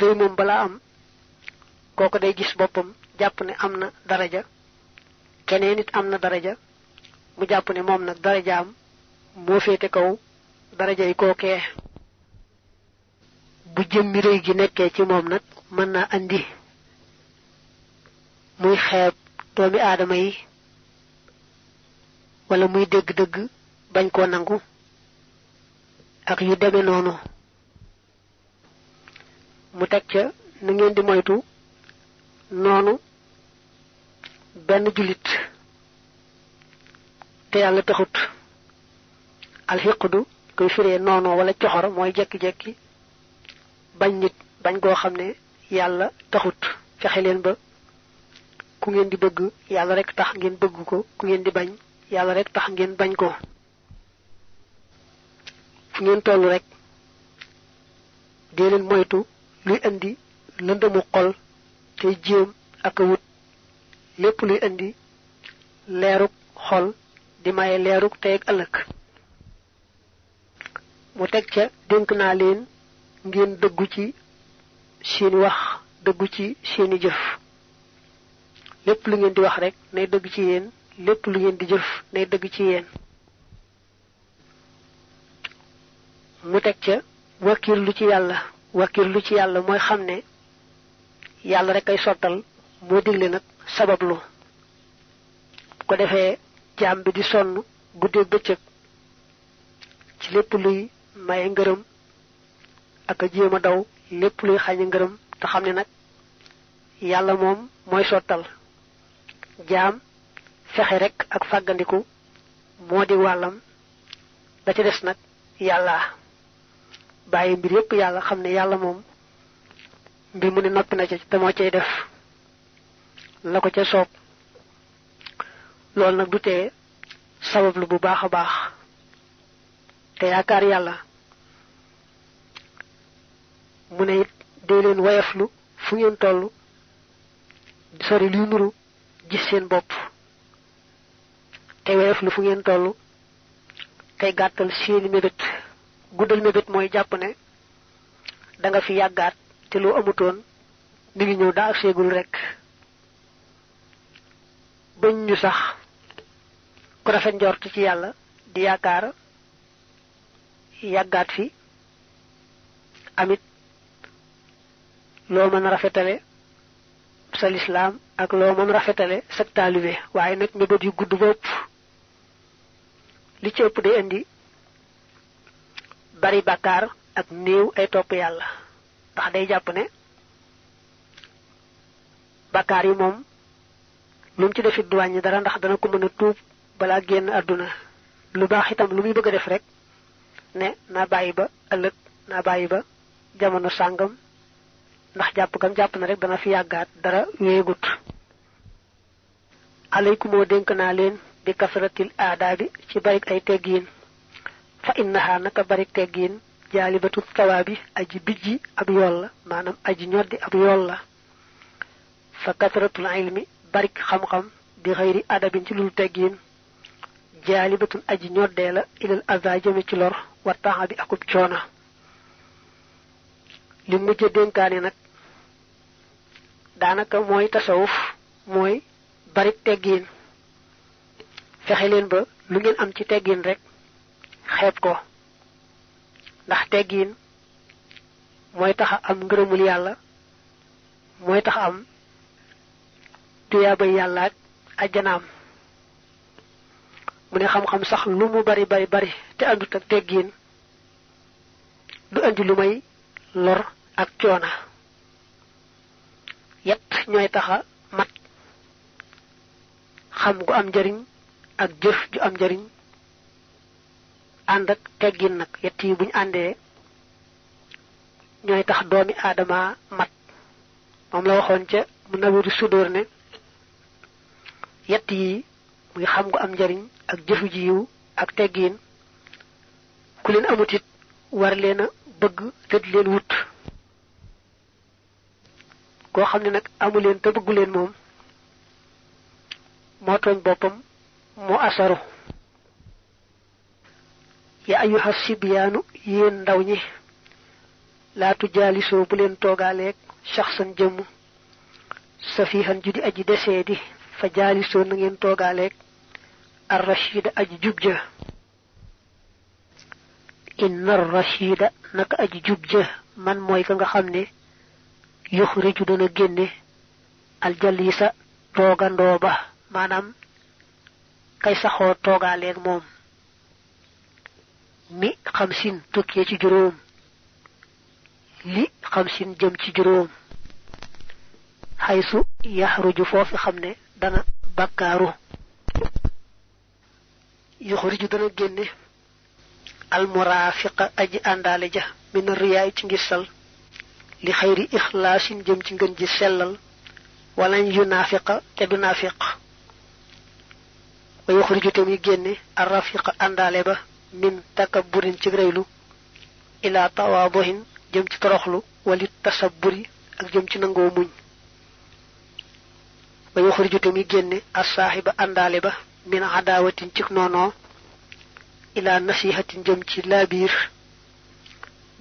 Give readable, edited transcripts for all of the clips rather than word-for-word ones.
rëy moom balaa am kooku day gis boppam jàpp ne am na daraja keneen nit am na daraja mu jàpp ne moom nag darajaam moo féete kaw daraja yi kookee bu jëmmi rëy gi nekkee ci moom nag mën naa andi muy xeeb doomi aadama yi wala muy dégg-dëgg bañ koo nangu ak yu deme noonu mu teg ca na ngeen di moytu noonu benn jullit te yàlla taxut alxiqdu koy firee noonu wala coxor mooy jekki-jekki bañ nit bañ goo xam ne yàlla taxut fexe leen ba ku ngeen di bëgg yàlla rek tax ngeen bëgg ko ku ngeen di bañ yàlla rek tax ngeen bañ ko fu ngeen tollu rek dee leen moytu luy indi lëndëmu xol te jéem ak wut lépp luy indi leeruk xol di maye leeruk tey ak ëllëg mu teg ca dénk naa leen ngeen dëggu ci seeni wax dëggu ci seeni jëf lépp lu ngeen di wax rek nay dëgg ci yéen lépp lu ngeen di jëf nay dëgg ci yéen mu teg ca wakkirlu ci yàlla mooy xam ne yàlla rek ay sottal moo digle nag sabablu bu ko defee jaam bi di sonn guddeeg bëccëg ci lépp luy maye ngërëm ak a jéem a daw lépp luy xañe ngërëm te xam ne nag yàlla moom mooy sottal jaam fexe rek ak fàggandiku moo di wàllam da ca des nag yàlla bàyyi mbir yépp yàlla xam ne yàlla moom mbir mu ne noppi na ca te moo cay def la ko ca soob loolu nag du tee sabablu bu baax a baax te yaakaar yàlla mu ne it dee leen woyaflu fu ngeen toll di sori luy nuru gis seen bopp te woyaflu fu ngeen toll tey gàttal seeni mébét guddal mébét mooy jàpp ne da nga fi yàggaat te loo amutoon mi ngi ñëw daa ak seegul rek bañ ñu sax ku rafet njort ci yàlla di yaakaar yàggaat fi amit loo mën a rafetale sa lislaam ak loo mën rafetale sa taalibe waaye nag mébét yu gudd bopp li ci ëpp day indi bari bàkkaar ak néew ay topp yàlla ndax day jàpp ne bàkkaar yi moom lu mu ci defit du wàññi dara ndax dana ko mën a tuub balaa génn àdduna lu baax itam lu muy bëgg a def rek ne naa bàyyi ba ëllëg naa bàyyi ba jamono sàngam ndax jàpp gam jàpp na rek dana fi yàggaat dara wéegut alaykumoo dénk naa leen bi kasratil aadaabi ci barik ay teggiin fa innaha naka barik teggiin jaalibatu tawaabi aji bijji ab yool la maanaam aji ñoddi ab yool la fa kasratul ilmi barik xam-xam bi xëyri adabin ci lul teggiin jaalibatun aji ñoddee la ilal aza jëme ci lor wa taxa bi akub coona li mujj dénkaane nag daanaka mooy tasawuf mooy barik teggiin fexe leen ba lu ngeen am ci teggiin rek xeeb ko ndax teggiin mooy taxa am ngërëmul yàlla mooy tax am tuyaabay yàlla ak ajjanaam mu ne xam-xam sax lu mu bari bari bari te àndut ak teggiin du andi lu may lor ak coona yett ñooy taxa mat xam gu am njariñ ak jëf ju am njariñ ànd ak teggin nag yett yi buñ àndee ñooy tax doomi aadama mat moom la waxoon ca mu nawiru sudóor ne yett yi muy xam gu am njariñ ak jëfu ji yiw ak teggin ku leen amut it war leen a bëgg te di leen wut koo xam ne nag amu leen te bëggu leen moom moo tooñ boppam moo asaru ya ayyuha sibyaanu yéen ndaw ñi laa tujaalisoo bu leen toogaaleeg shaxsan jëmm safihan ju di aji desee di fa jaalisoo na ngeen toogaaleeg ar rashida aji jub ja inna ar rashida naka aji jub ja man mooy ka nga xam ne yuxriju dana génne aljalisa toogandoo ba maanaam kay saxoo toogaaleeg moom mi xamsin tukkee ci juróom li xamsin jëm ci juróom xaysu yaxruju foofu xam ne dana bakkaaru yuxriju dana génne almuraafiqa aji àndaale ja min riyaay ci ngistal li xayri ixlaasin jëm ci ngën ji sellal walañ yu naafiqa te du naafiq wa yuxriju tamit génne arrafiqa àndaale ba min takabburin ci reylu ila tawaaduhin jëm ci toroxlu walit tasabburi ak jëm ci nangoo muñ wa yuxriju tamit génne assaaxiba àndaale ba min adaawatin ci noonoo ila nasihatin jëm ci laabiir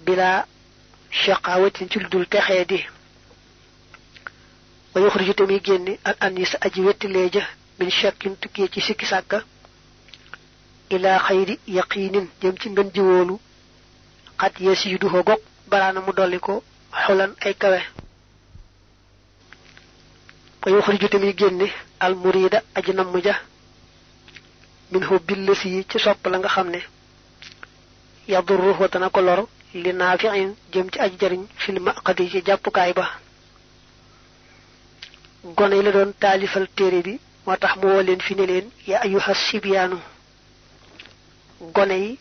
bila shaqaawatin ci lu dul texee di wa yuxriju tamit génne al anisa aji wettilee ja min shakkin tukkee ci sikki sàkka ila xayri yaqiinin jëm ci ngën ji wóolu xat yasiiduho gog baraana mu dolli ko xulan ay kawe wa yuxriju tamit génne al murida aji namm ja min hubbil lasi ci sopp la nga xam ne yadurruhu dana ko lor li naafiin jëm ci aji jariñ fil maqadi ci jàppukaay ba gone yi la doon taalifal téere bi moo tax mu woo leen fi ne leen ya ayyuha sibyaanu gone yi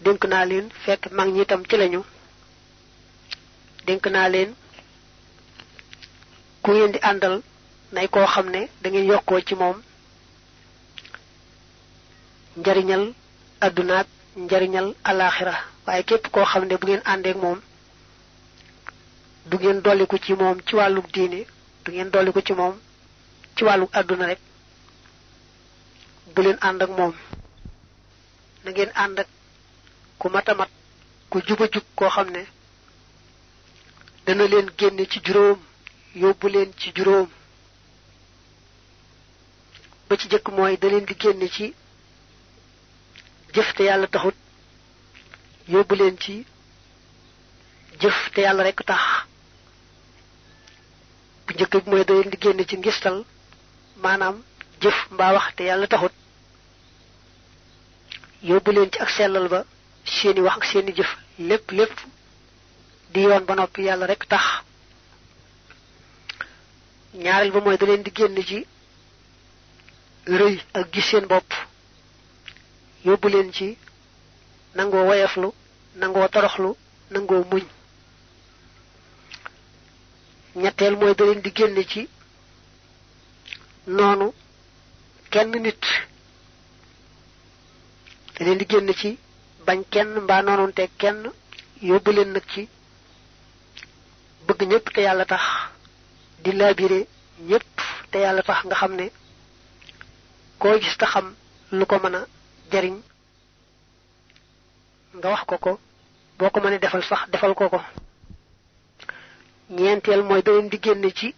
dénk naa leen fekk mag ñi itam ci lañu dénk naa leen ku ngeen di àndal nay koo xam ne da ngeen yokkoo ci moom njariñal addunaak njariñal alaaxira waaye képp koo xam ne bu ngeen àndeek moom du ngeen dolliku ci moom ci wàlluk diine du ngeen dolliku ci moom ci wàlluk àdduna rek bu leen ànd ak moom na ngeen ànd ak ku matamat ku juba jub koo xam ne dana leen génne ci juróom yóbbu leen ci juróom ba ci jëkk mooy da leen di génne ci jëf te yàlla taxut yóbbu leen ci jëf te yàlla rekk tax bu njëkk bi mooy da leen di génne ci ngistal maanaam jëf mbaa wax te yàlla taxut yóbbu leen ci ak sellal ba seeni wax ak seeni jëf lépp di yoon ba noppi yàlla rekk tax ñaareel ba mooy da leen di génne ci rëy ak gis seen bopp yóbbu leen ci nangoo woyeflu nangoo toroxlu nangoo muñ ñetteel mooy da leen di génne ci noonu kenn nit da leen di génne ci bañ kenn mbaa noonunte kenn yóbbu leen nag ci bëgg ñépp te yàlla tax di laabire ñépp te yàlla tax nga xam ne koo gis te xam lu ko mën a jariñ nga wax ko boo ko mënee defal sax defal ko ñeenteel mooy da leen di génne ci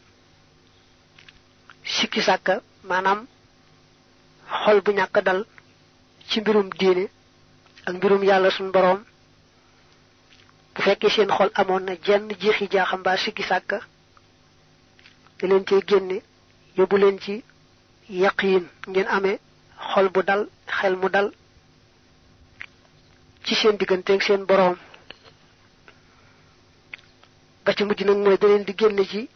sikki sàkka maanaam xol bu ñàkk dal ci mbirum diine ak mbirum yàlla suñ boroom bu fekkee seen xol amoon na jenn jeexi jaaxam mbaa sikki sàkka da leen cee génne yóbbu leen ci yaqiin ngeen amee xol bu dal xel mu dal ci seen digganteeg seen boroom ba ci mujj nag mooy da leen di génne ci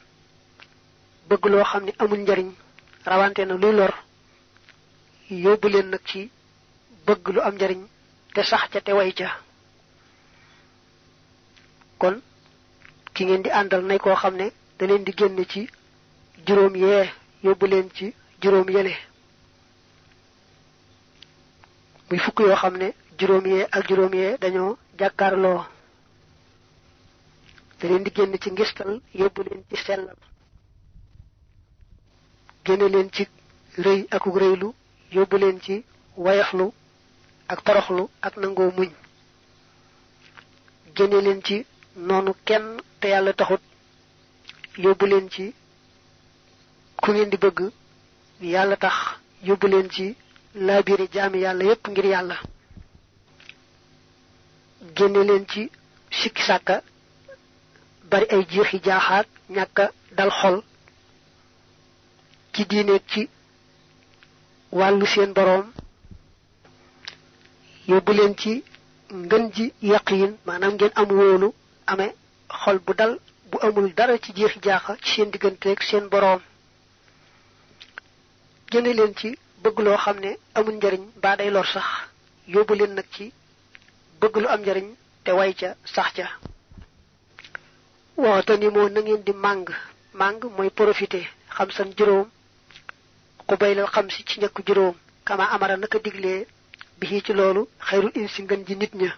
bëgg loo xam ne amul njariñ rawante na luy lor yóbbu leen nag ci bëgg lu am njariñ te sax ca te way ca kon ki ngeen di àndal nay koo xam ne da leen di génne ci juróom yee yóbbu leen ci juróom yele muy fukk yoo xam ne juróom yee ak juróom yee dañoo jàkkaarloo da leen di génn ci ngistal yóbbu leen ci sellal génne leen ci rëy akuk rëylu yóbbu leen ci wayaxlu ak toroxlu ak nangoo muñ génne leen ci noonu kenn te yàlla taxut yóbbu leen ci ku ngeen di bëgg yàlla tax yóbbu leen ci laabire jaami yàlla yépp ngir yàlla génne leen ci sikki sàkka bari ay jeexi jaaxaat ñàkka dal xol ci diineeg ci wàllu seen boroom yóbbu leen ci ngën ji yaqiin maanaam ngeen am wóolu amee xol bu dal bu amul dara ci jeexi jaaxa ci seen digganteeg seen boroom génne leen ci bëgg loo xam ne amul njariñ ba day lor sax yóbbu leen nag ci bëgg lu am njariñ te way ca sax ca waxta ni moo na ngeen di màng mooy profité xam san juróom ku baylal xam si ci njëkk juróom kama amara naka diglee bi ci loolu xayrul insi ngën ji nit ña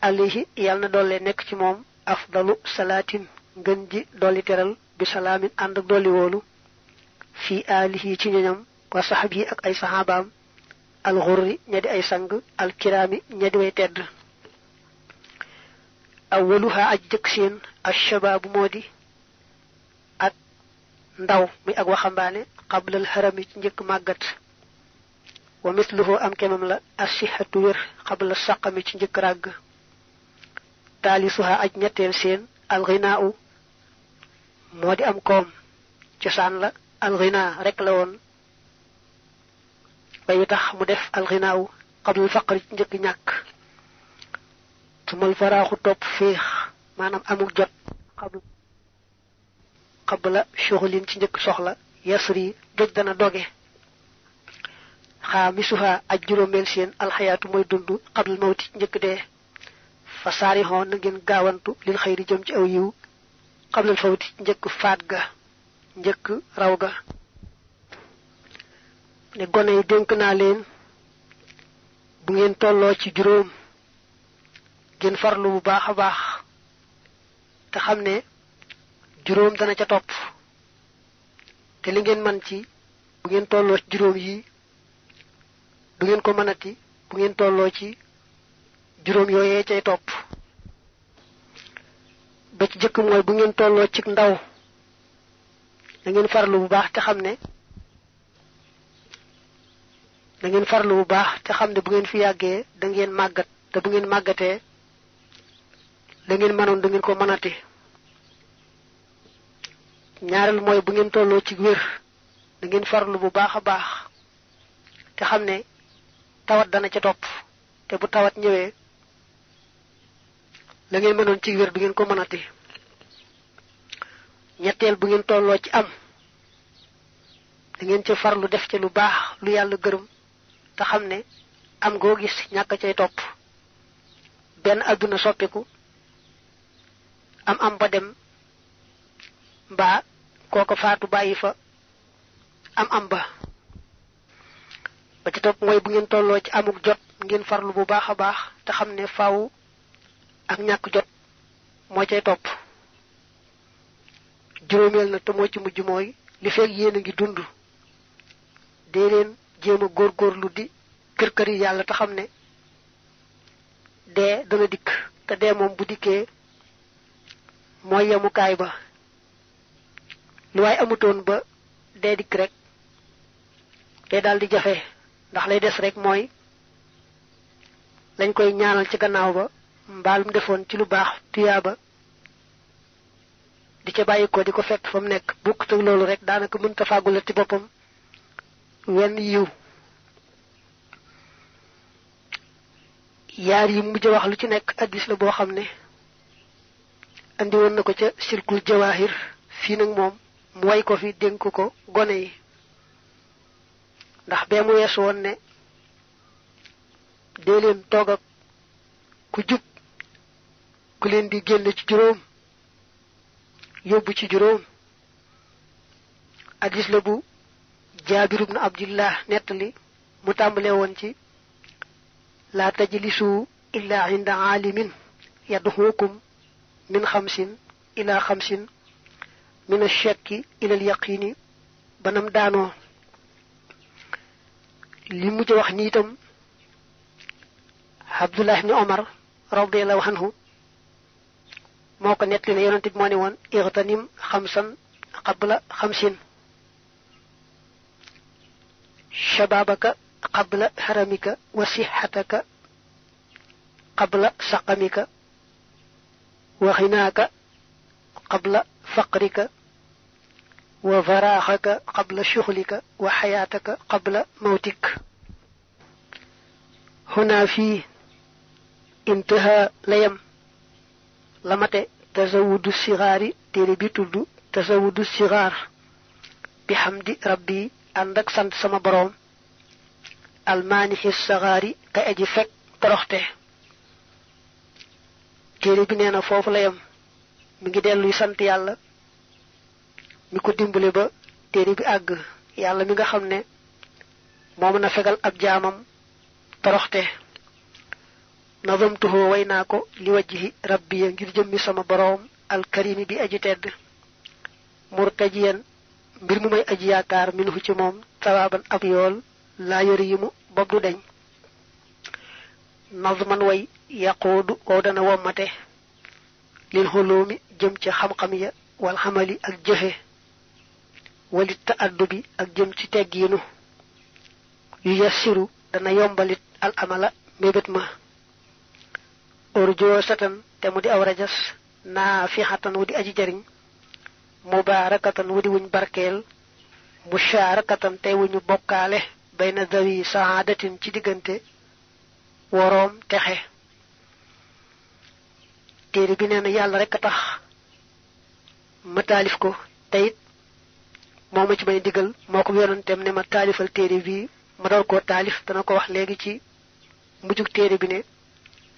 alayhi yàlla na doole nekk ci moom afdalu salaatin ngën ji dolli teral bi salaamin ànd ak dolli woolu fii alihi ci ñoñam wa saxab yi ak ay saxaabaam alxurri ña di ay sang alkiraami ña di way tedd awwaluha aj jëkk seen ashabaabu moo di ak ndaw mi ak waxambaane qablal harami ci njëkk màggat wa misluhu am kemam la asihatu wér qabla saqami ci njëkk ràgg taalisuha aj ñetteel seen alxinaa moo di am koom cosaan la alxinaa rek la woon bay tax mu def alxinaaw qablal faqri ci njëkk ñàkk sumal faraaxu topp féex maanaam amul jot qabla shughulin ci njëkk soxla yasri joj dana doge xaamisuha aj juróomeel seen alxayaatu mooy dund qablal mawti ci njëkk dee fa saarixoon na ngeen gaawantu lil xayri jëm ci aw yiw qablal fawti ci njëkk faat ga njëkk raw ga ne gone yi dénk naa leen bu ngeen tolloo ci juróom ngeen farlu bu baax a baax te xam ne juróom dana ca topp te li ngeen man ci bu ngeen tolloo ci juróom yi du ngeen ko mënati bu ngeen tolloo ci juróom yooyee cay topp ba ci jëkk mooy bu ngeen tolloo ci ndaw da ngeen farlu bu baax te xam ne bu ngeen fi yàggee da ngeen màggat te bu ngeen màggatee la ngeen mënoon da ngeen ko mënati ñaareel mooy bu ngeen tolloo ci wér da ngeen farlu bu baax a baax te xam ne tawat dana ca topp te bu tawat ñëwee la ngeen mënoon ci wér du ngeen ko mënati ñetteel bu ngeen tolloo ci am da ngeen ca farlu def ca lu baax lu yàlla gërëm te xam ne am goo gis ñàkk cay topp benn àdduna soppiku am ba dem mbaa kooko faatu bàyyi fa am ba ci topp mooy bu ngeen tolloo ci amuk jot ngeen farlu bu baax a baax te xam ne faaw ak ñàkk jot moo cay topp juróomeel na te moo ci mujj mooy li fekk yéen a ngi dund dee leen jéem a góorgóorlu di kër yi yàlla te xam ne dee dana dikk te dee moom bu dikkee mooy yemukaay ba lu waaye amutoon ba dee dikk rek dee daal di jafe ndax lay des rek mooy lañ koy ñaanal ci gannaaw ba mbaalum defoon ci lu baax tuyaaba di ca bàyyi ko di ko fekk fa mu nekk bukk te loolu rek daanaka mënta fàggula ci boppam wenn yiw yaar yi mujj wax lu ci nekk addis la boo xam ne andi woon na ko ca silkul jawaahir fii nag moom mu way ko fi dénk ko gone yi ndax bee mu weesu woon ne dee leen toog ak ku jub ku leen di génn ci juróom yóbbu ci juróom addis la bu jaabir ibnu abdillah nettali mu tàmbale woon ci laa tajlisu illa inda aalimin yadhukum min xamsin ila xamsin min ashakki ila alyaqini banam daanoo li mujj wax ni itam abdullah ibni omar radiallahu anhu moko netti ne yonent bi mo ne won irtanim khamsan qabla khamsin shababaka qabla haramika wa sihhataka qabla saqamika wa ghinaka qabla faqrika wa faraghaka qabla shughlika wa hayataka qabla mautik. هنا في انتهى ليم لمته تزود الصغار تيري تودو تزود الصغار بحمد ربي عندك سانت سما بروم المانح الصغار كاجي فك تروخته تيري بي نينا فوfu layam mi ngi delu sant yalla mi ko dimbulé ba téré bi ag yalla mi nga xamné mo mëna fegal ab jaamam toroxte nazamtuhu waynako li wajhi rabbi ngir jëmmi sama borom al karim bi aji tedd murtajiyan mbir mu may aji yaakar minhu ci mom tawaban ab yool la yorimu bob du deñ nazman way yaqudu ko dana womate lil hulumi jëm ci xam-xam ya wal hamali ak jëfe walit ta'addubi ak jëm ci tegginu yu yassiru dana yombalit al amala mebet ma urjo satan te mudi aw rajas nafihatan wudi aji jariñ mubarakatan wudi wuñ barkel musharakatan te wuñu bokale bayna dawi saadatin ci digante worom texe téré bi néna yalla rek tax ma talif ko tayit moma ci may digal moko yonentem ne ma talifal téré bi ma dor ko talif dana ko wax legi ci mujjuk téré bi ne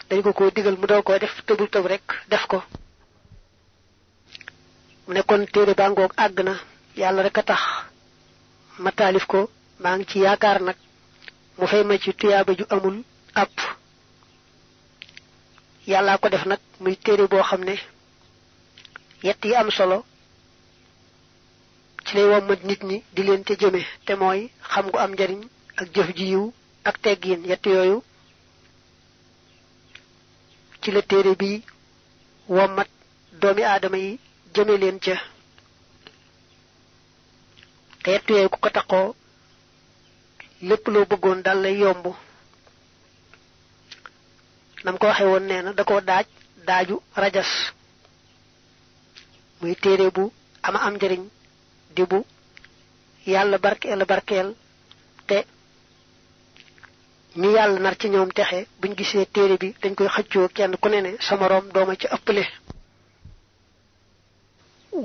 dañ ko digal mu dor ko def tebul teb rek def ko mu ne kon téré ba ngok agna yalla rek tax ma talif ko ma ngi ci yaakar nak mu fay ma ci tiyaba ju amul app yalla ko def nak muy téré bo xamné yett yi am solo ci lay womat nit ñi di leen te jëme te moy xam gu am jariñ ak jëf ji yiw ak teggin yett yoyu ci la téré bi womat doomi adama yi jëme leen ca te yett yoyu ku ko taxoo lepp lo bëggoon dal lay yomb nam ko waxe won neena da ko daaju rajas muy téré bu ama am jariñ di bu yalla barkel te ñi yalla nar ci ñoom texé buñ gisé téré bi dañ koy xëccoo kenn ku ne sama rom dooma ci ëppalé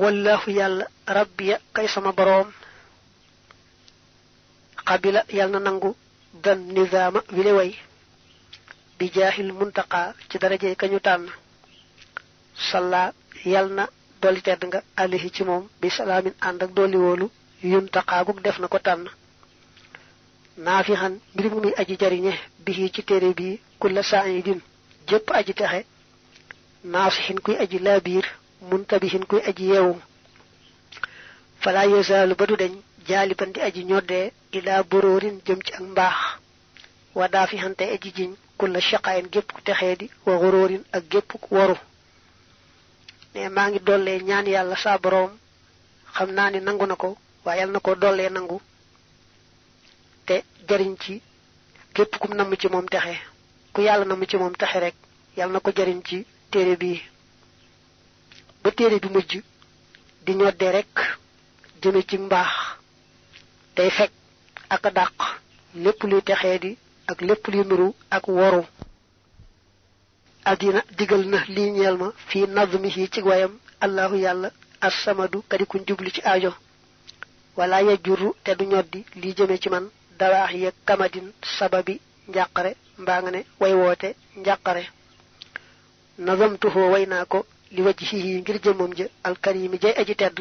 wallahu yalla rabbiya kay sama borom qabila yalla nangu dan nizama wile way bi jahil muntaqa ci daraaje kañu tan salla yalna doli tedd nga alayhi ci mom bi salamin and ak doli wolu yuntaqa guk def na ko tan nafihan mbir mu mi aji jariñe bi ci téré bi kula sa'idin jep aji taxé nasihin kuy aji labir muntabihin kuy aji yewu fala yazalu badu dañ jaliban di aji ñodé ila bororin jëm ci ak mbax wa dafihan te aji jiñ kula shaqayn gep ku taxé di wa gororin ak gep ku waru ne ma ngi dolé ñaan yalla sa borom xamna ni nangu nako wa yalla nako dolé nangu te jariñ ci kep kum nam ci mom taxé ku yalla nam ci mom taxé rek yalla nako jariñ ci téré bi ba téré bi mujj di ñodé rek jëme ci mbax tay fek ak daq lepp luy taxé di ak lepp luy nuru ak woru adina digal na li ñeel ma fi nazmihi ci wayam allahu yalla as-samadu kadi ku jublu ci aajo wala yajuru te du ñoddi li jëme ci man dawaax ya kamadin sababi njaqare mbaa nga ne way woote njaqare nazamtuhu waynako li wajhihi ngir jëmum ja alkarimi jay aji tedd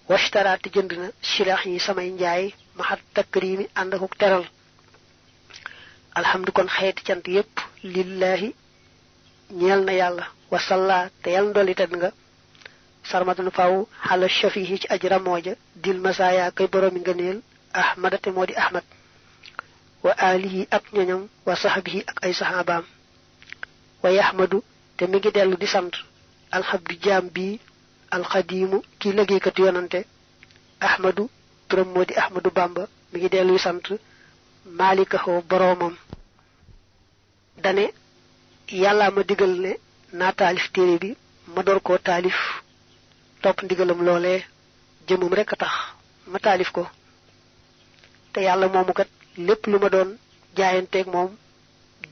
washtaraati jënd na shilah yi samay njaay mahat takrimi ànd ak teral alhamdu kon xeeti cant yépp lillahi ñeel na yàlla wasalla te yàlla ndoli tedd nga sarmatun faw xala shafihi ci aji ramooja dil masaya kay boroomi ngëneel ahmada te moo di ahmad wa alihi ak ñoñam wa sahbihi ak ay sahabaam wa yahmadu te mi ngi dellu di sant alxabdu jaam bi alxadiimu ki liggéeykatu yonante ahmadu turam moo di ahmadu bamba mi ngi delluy sant maalikahu boroomam dane yàlla ma digal ne naa taalif téere bi ma door koo taalif topp ndigalam loolee jëmum rekk a tax ma taalif ko te yàlla moomu kat lépp lu ma doon jaayanteeg moom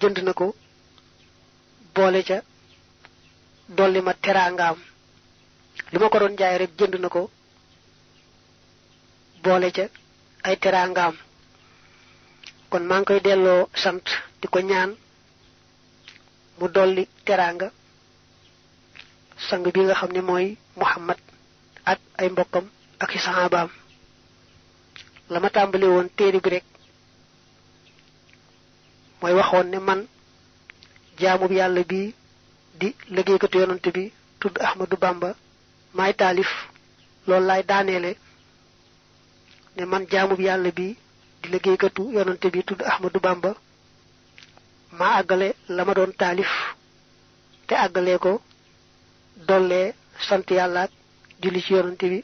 jënd na ko boole ca dolli ma teraangaam li ma ko doon jaay rek jënd na ko boole ca ay teraangaam kon maa ngi koy delloo sant di ko ñaan mu dolli teraanga sang bi nga xam ne mooy Muhammad ak ay mbokkam ak i saxaabaam la ma tàmbali woon téere bi rek mooy waxoon ne man jaamub yàlla bi di liggéeykatu yonante bi tudd Ahmadu Bamba maay taalif loolu laay daaneele ne man jaamub yàlla bi di liggéeykatu yonante bi tudd Ahmadu Bamba maa àggale la ma doon taalif te àggalee ko dollee sant yàlla ak julli ci yonante bi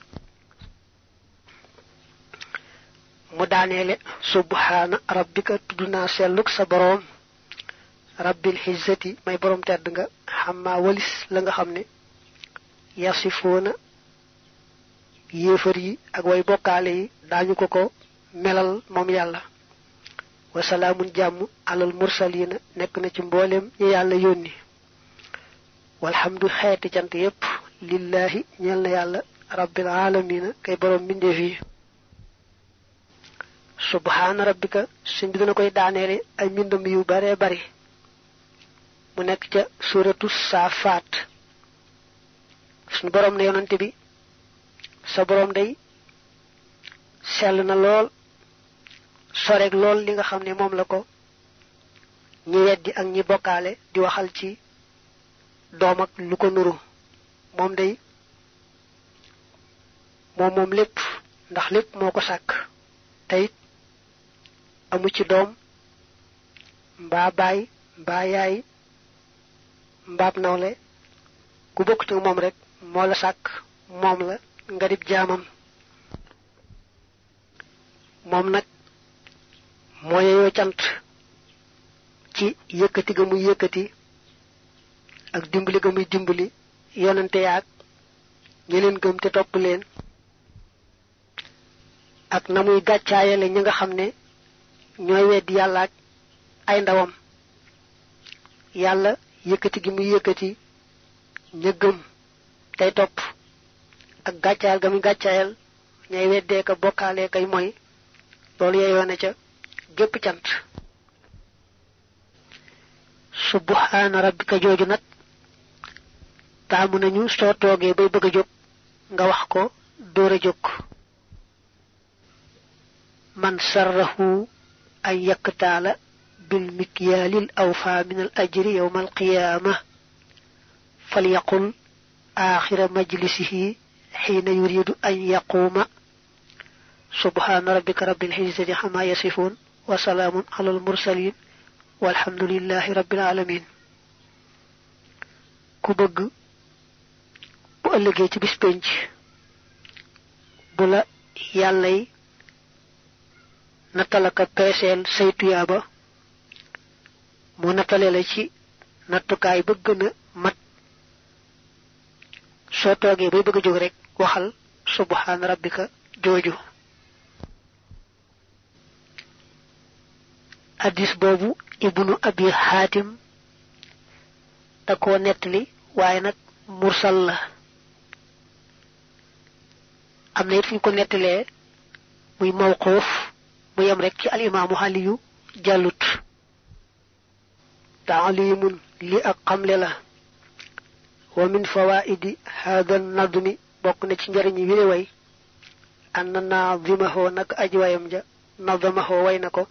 mu daaneele subhaana rabbika tudd naa selluk sa boroom rabbil xizzati may boroom tedd nga xamma walis la nga xam ne yasifoona yéefar yi ak way bokkaale yi daañu ko melal moom yàlla wasalaamun jàmm alal mursaliina nekk na ci mbooleem ñi yàlla yónni walhamdu xeeti cant yépp lillaahi ñeel na yàlla rabbil aalamiina kay boroom mbindeef yi subhaana rabbika suñ bi dana koy daaneele ay mbindam yu bare bari mu nekk ca suratu saafaat suñu boroom ne yonante bi sa boroom day sell na lool soreeg lool li nga xam ne moom la ko ñi weddi ak ñi bokkaale di waxal ci doom ak lu ko nuru moom day moom lépp ndax lépp moo ko sàkk teyit amu ci doom mbaa baay mbaa yaay mbaab nawle ku bokk ci moom rek moo la sàkk moom la nga dib jaamam moom nag moo yeyoo cant ci yëkkati ga muy yëkkati ak dimbali ga muy dimbali yonante yaag ñi leen gëm te topp leen ak na muy gàccaayale ñi nga xam ne ñooy weddi yàlla ak ay ndawam yàlla yëkkati gi muy yëkkati ña gëm tey topp ak gàccaayal ga muy gàccaayal ñay weddee ka bokkaalee kay mooy loolu yeyoo na ca gépp cant subhaana rabbika jooju nag taamu nañu soo toogee bay bëgg a jóg nga wax ko door a jóg man sarrahu an yaktaala bil mikyaalil awfaa min al ajri yawma al qiyaama falyaqul aaxira majlisihi xiina yuridu an yaquuma subhaana rabbika rabbil izzati ammaa yasifuun wa salaamun alal mursaliin walhamdulillahi rabbil aalamiin ku bëgg bu ëllëgee ci bis pénc bu la yàllay nattalaka peeseel say tuyaaba mu nattale la ci nattukaay ba gën a mat soo toogee bay bëgg a jóg rek waxal subhaana rabbika jooju addis boobu ibnu abi xaatim da koo nettali waaye nag mursal la am na it fu ñu ko nettalee muy mawquuf mu yem rek ci al imaamu Aliyu jàllut taalimun li ak xamle la wa min fawaidi hada nadmi bokk na ci njariñ wi way an naadimahu nag aji wayam ja nadamahu way na ko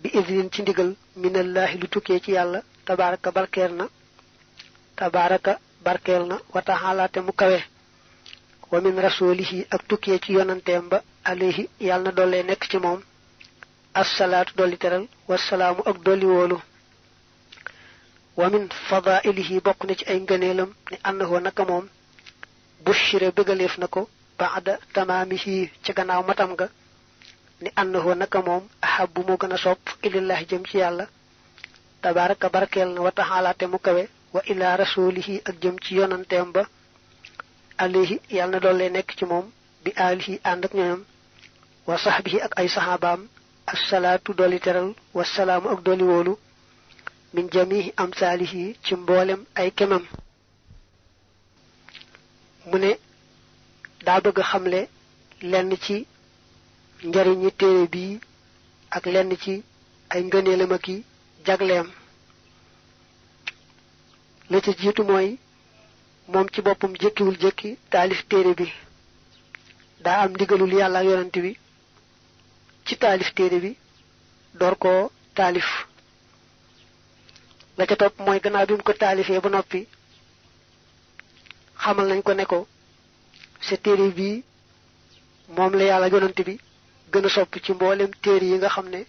bi idnin ci ndigal minallahi lu tukkee ci yàlla tabaraka barkeel na wa taala te mu kawe wa min rasulihi ak tukkee ci yonanteem ba alayhi yàlla na dollee nekk ci moom assalaatu dolli teral wasalaamu ak dolli wóolu wa min fadailihi bokk na ci ay ngëneelam ni annahu naka moom bushira bëggaleef na ko ba'da tamaamihi ci gannaaw matam ga ni annahu naka moom ahabbu moo gën a sopp ilallahi jëm ci yàlla tabaraka barkeel na wa taala te mu kawe wa ila rasulihi ak jëm ci yonanteem ba alayhi yàlla na doole nekk ci moom bi alihi ànd ak ñoñam wa sahbihi ak ay sahabaam assalaatu dooli teral wasalaamu ak dooli wóolu min jamihi amsaalihi ci mboolem ay kemam mu ne daa bëgg xamle lenn ci njariñi téere bii ak lenn ci ay ngëneelam ak i jagleem la ca jiitu mooy moom ci boppam jëkkiwul jëkki taalif téere bi daa am ndigalul yàlla ak yonent bi ci taalif téere bi door koo taalif la ca topp mooy gannaaw bi mu ko taalifee ba noppi xamal nañ ko ne ko sa téere bii moom la yàlla yonent bi gën a sopp ci mboolem téere yi nga xam ne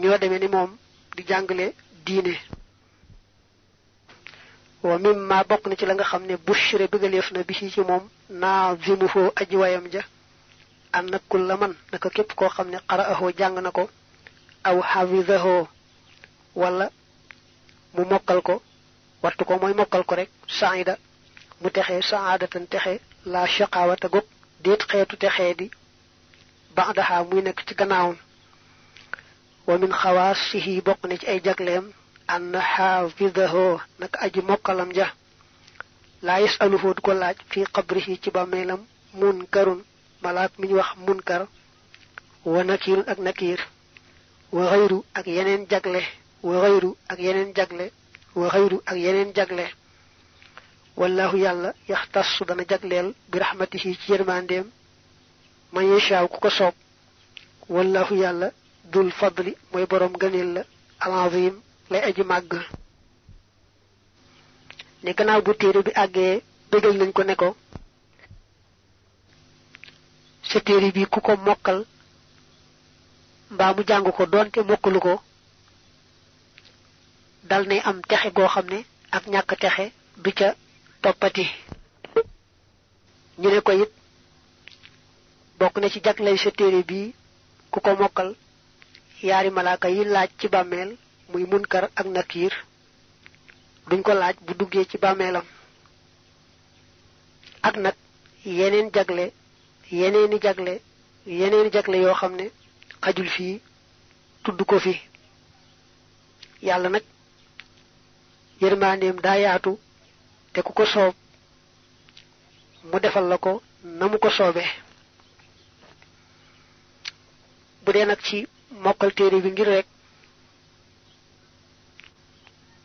ñoo demee ni moom di jàngale diine wa mimma bokk na ci la nga xam ne bushre bëggaleef na bi ci moom naazimuhu aji wayam ja an na kulla man naka képp koo xam ne qara'ahu jàng na ko aw hafizahu wala mu mokkal ko wattu ko mooy mokkal ko rek saida mu texee saadatan texe la shaqawata gog déet xeetu texee di ba'daha muy nekk ci gannaawam wa min xawaasihi bokk na ci ay jagleem an hafizahu naka aji mokkalam ja la yasaluhu du ko laaj fi qabrihi ci bàmmeelam munkarun malaak mi ñu wax munkar wa nakirun ak nakir wa xayru ak yeneen jagle wa xayru ak yeneen jagle wa xayru ak yeneen jagle wallahu yàlla yaxtassu dana jagleel bi rahmatihi ci yërmandeem man yashaaw ku ko soob wallahu yàlla dul fadli mooy boroom gëneel la al-azim lay aji màgg ne gannaaw bu téere bi àggee bégal nañ ko ne ko sa téere bi ku ko mokkal mbaa mu jàng ko doonte mokkalu ko dal nay am texe goo xam ne ak ñàkk texe du ca toppati ñu ne ko it bokk na ci jaglay sa téere bi ku ko mokkal yaari malaaka yi laaj ci bàmmeel muy munkar ak nakiir duñ ko laaj bu duggee ci bàmmeelam ak nag yeneeni jagle yoo xam ne xajul fii tudd ko fi yàlla nag yërmandeem daa yaatu te ku ko soob mu defal la ko na mu ko soobee bu dee nag ci mokkal téere bi ngir rek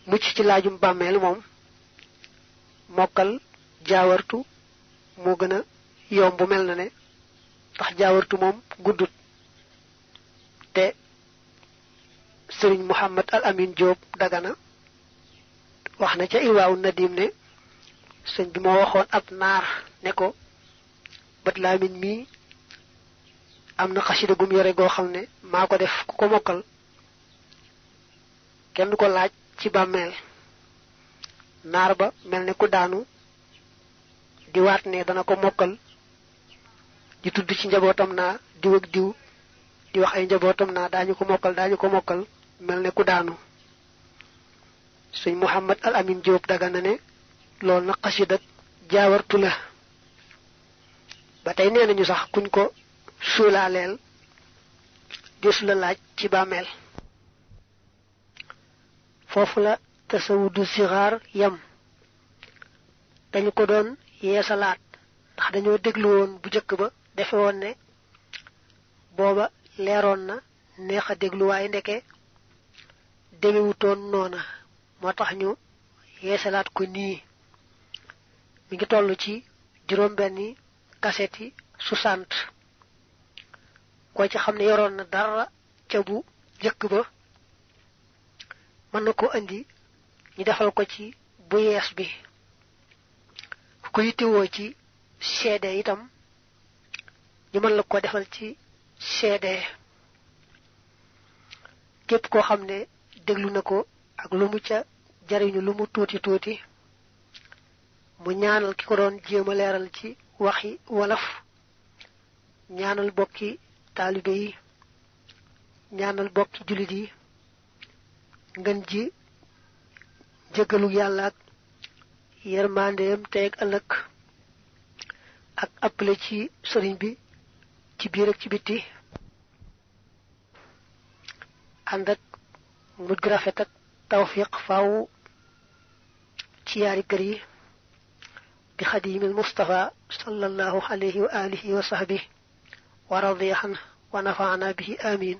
mucc ci laajum bàmmeel moom mokkal jaawartu moo gën a yomb mel na ne ndax jaawartu moom guddut te sëriñ Muhammad al Amin Diop Dagana wax na ca Irwaawu Nadim ne sëñ bi moo waxoon ab naar ne ko bët laamin mii am na xasida gum yore goo xam ne maa ko def ku ko mokkal kenn du ko laaj ci bàmmeel naar ba mel ne ku daanu di waat ne dana ko mokkal di tudd ci njabootam naa diw ak diw di wax ay njabootam naa daañu ko mokkal mel ne ku daanu sëñ Muhammad al Amin Diop Dagana ne loolu na xasida jaawartu la ba tey nee nañu sax kuñ ko suulaaleel desu la laaj ci bàmmeel foofu la tasawudu sixaar yam dañu ko doon yeesalaat ndax dañoo déglu woon bu jëkk ba defe woon ne booba leeroon na neex a déglu waaye ndeke demewutoon noona moo tax ñu yeesalaat ko nii mi ngi toll ci juróom-benni kaset yi 60 ko ci xam ne yoroon na dara ca bu jëkk ba mën na ko indi ñu defal ko ci bu yees bi ku yittewoo ci CD itam ñu mën la ko defal ci CD képp koo xam ne déglu na ko ak lu mu ca jariñu lu mu tuuti tuuti mu ñaanal ki ko doon jéema leeral ci waxi wolof ñaanal bokki taalibe yi ñaanal bokki jullit yi ngeen ji jéggalu yàlla ak yermandeem tey ak ëllëg ak appelé ci sëriñ bi ci biir ak ci biti ànd ak mujj gu rafet ak tawfiq faaw ci yaari kër yi bi xadimil Mustafa sallallahu alayhi wa alihi wa sahbihi wa radiya anhu wa nafa'ana bihi amin